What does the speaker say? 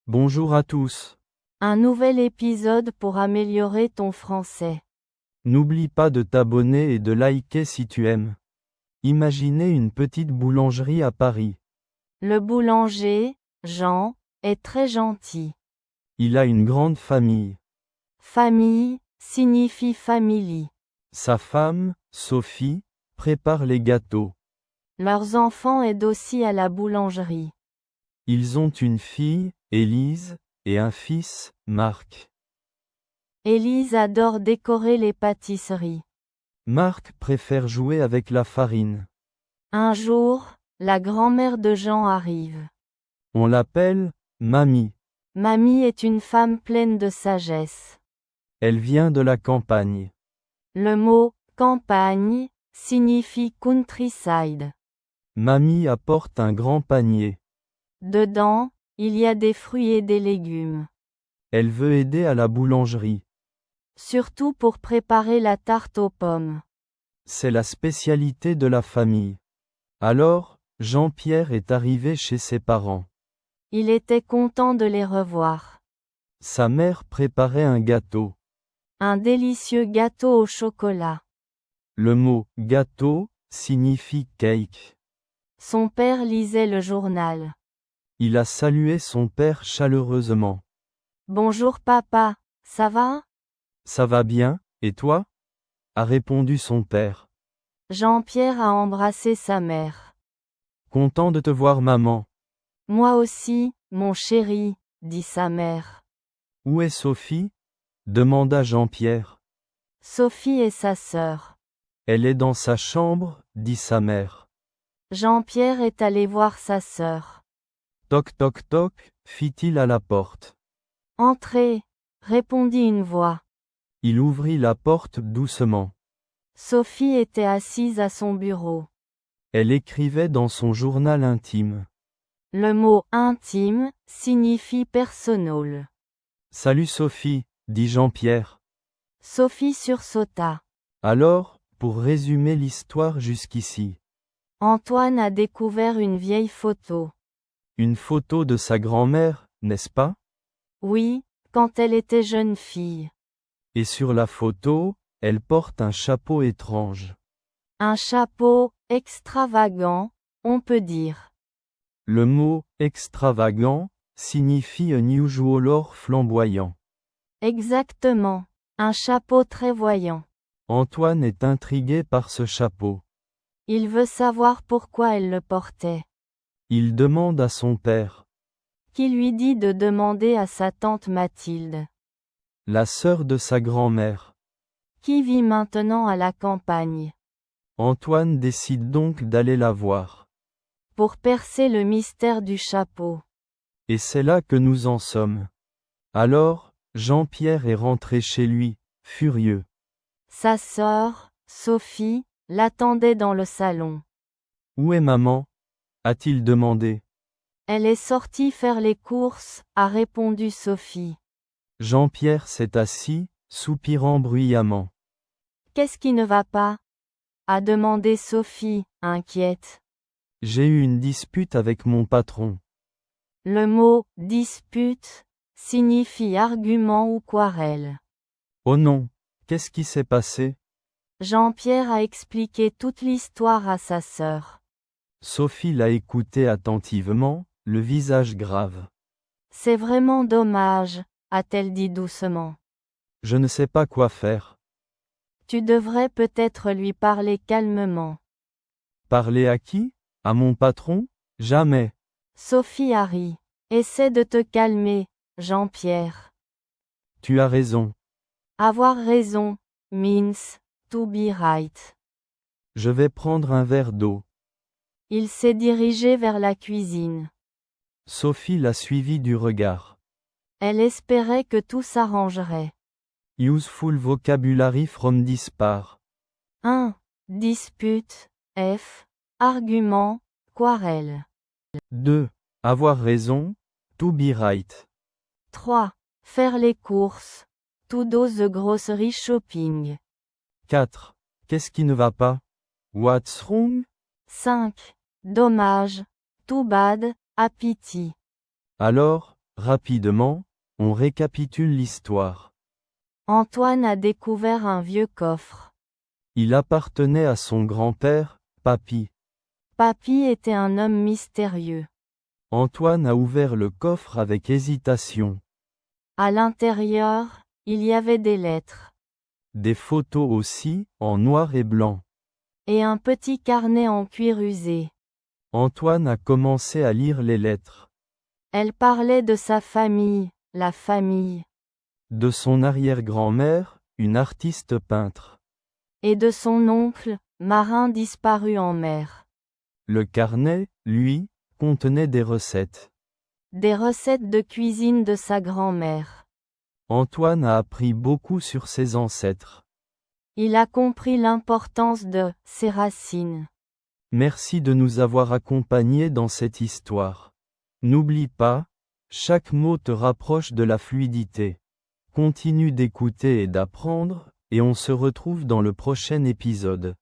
Bonjour à tous. Un nouvel épisode pour améliorer ton français. N'oublie pas de t'abonner et de liker si tu aimes. Imaginez une petite boulangerie à Paris. Le boulanger, Jean, est très gentil. Il a une grande famille. Famille signifie famille. Sa femme, Sophie, prépare les gâteaux. Leurs enfants aident aussi à la boulangerie. Ils ont une fille, Élise, et un fils, Marc. Élise adore décorer les pâtisseries. Marc préfère jouer avec la farine. Un jour, la grand-mère de Jean arrive. On l'appelle Mamie. Mamie est une femme pleine de sagesse. Elle vient de la campagne. Le mot campagne signifie countryside. Mamie apporte un grand panier. Dedans, il y a des fruits et des légumes. Elle veut aider à la boulangerie. Surtout pour préparer la tarte aux pommes. C'est la spécialité de la famille. Alors, Jean-Pierre est arrivé chez ses parents. Il était content de les revoir. Sa mère préparait un gâteau. Un délicieux gâteau au chocolat. Le mot gâteau signifie cake. Son père lisait le journal. Il a salué son père chaleureusement. Bonjour papa, ça va? Ça va bien, et toi? A répondu son père. Jean-Pierre a embrassé sa mère. Content de te voir maman. Moi aussi, mon chéri, dit sa mère. Où est Sophie? Demanda Jean-Pierre. Sophie est sa sœur. Elle est dans sa chambre, dit sa mère. Jean-Pierre est allé voir sa sœur. Toc toc toc, fit-il à la porte. Entrez, répondit une voix. Il ouvrit la porte doucement. Sophie était assise à son bureau. Elle écrivait dans son journal intime. Le mot intime signifie personnel. Salut Sophie, dit Jean-Pierre. Sophie sursauta. Alors, pour résumer l'histoire jusqu'ici. Antoine a découvert une vieille photo. Une photo de sa grand-mère, n'est-ce pas? Oui, quand elle était jeune fille. Et sur la photo, elle porte un chapeau étrange. Un chapeau extravagant, on peut dire. Le mot extravagant signifie unusual or flamboyant. Exactement, un chapeau très voyant. Antoine est intrigué par ce chapeau. Il veut savoir pourquoi elle le portait. Il demande à son père. Qui lui dit de demander à sa tante Mathilde. La sœur de sa grand-mère. Qui vit maintenant à la campagne. Antoine décide donc d'aller la voir. Pour percer le mystère du chapeau. Et c'est là que nous en sommes. Alors, Jean-Pierre est rentré chez lui, furieux. Sa sœur, Sophie, l'attendait dans le salon. Où est maman? A-t-il demandé. Elle est sortie faire les courses, a répondu Sophie. Jean-Pierre s'est assis, soupirant bruyamment. Qu'est-ce qui ne va pas? A demandé Sophie, inquiète. J'ai eu une dispute avec mon patron. Le mot dispute signifie argument ou querelle. Oh non, qu'est-ce qui s'est passé? Jean-Pierre a expliqué toute l'histoire à sa sœur. Sophie l'a écouté attentivement, le visage grave. C'est vraiment dommage, a-t-elle dit doucement. Je ne sais pas quoi faire. Tu devrais peut-être lui parler calmement. Parler à qui? À mon patron? Jamais. Sophie a ri. Essaie de te calmer, Jean-Pierre. Tu as raison. Avoir raison, means to be right. Je vais prendre un verre d'eau. Il s'est dirigé vers la cuisine. Sophie l'a suivi du regard. Elle espérait que tout s'arrangerait. Useful vocabulary from this part. 1. Dispute, F. Argument, querelle. 2. Avoir raison, to be right. 3. Faire les courses. To do the grocery shopping. 4. Qu'est-ce qui ne va pas? What's wrong? 5. Dommage. Too bad, a pity. Alors, Rapidement, on récapitule l'histoire. Antoine a découvert un vieux coffre. Il appartenait à son grand-père, Papy. Papy était un homme mystérieux. Antoine a ouvert le coffre avec hésitation. À l'intérieur, il y avait des lettres. Des photos aussi, en noir et blanc. Et un petit carnet en cuir usé. Antoine a commencé à lire les lettres. Elle parlait de sa famille, la famille. De son arrière-grand-mère, une artiste peintre. Et de son oncle, marin disparu en mer. Le carnet, lui, contenait des recettes. Des recettes de cuisine de sa grand-mère. Antoine a appris beaucoup sur ses ancêtres. Il a compris l'importance de ses racines. Merci de nous avoir accompagnés dans cette histoire. N'oublie pas, chaque mot te rapproche de la fluidité. Continue d'écouter et d'apprendre, et on se retrouve dans le prochain épisode.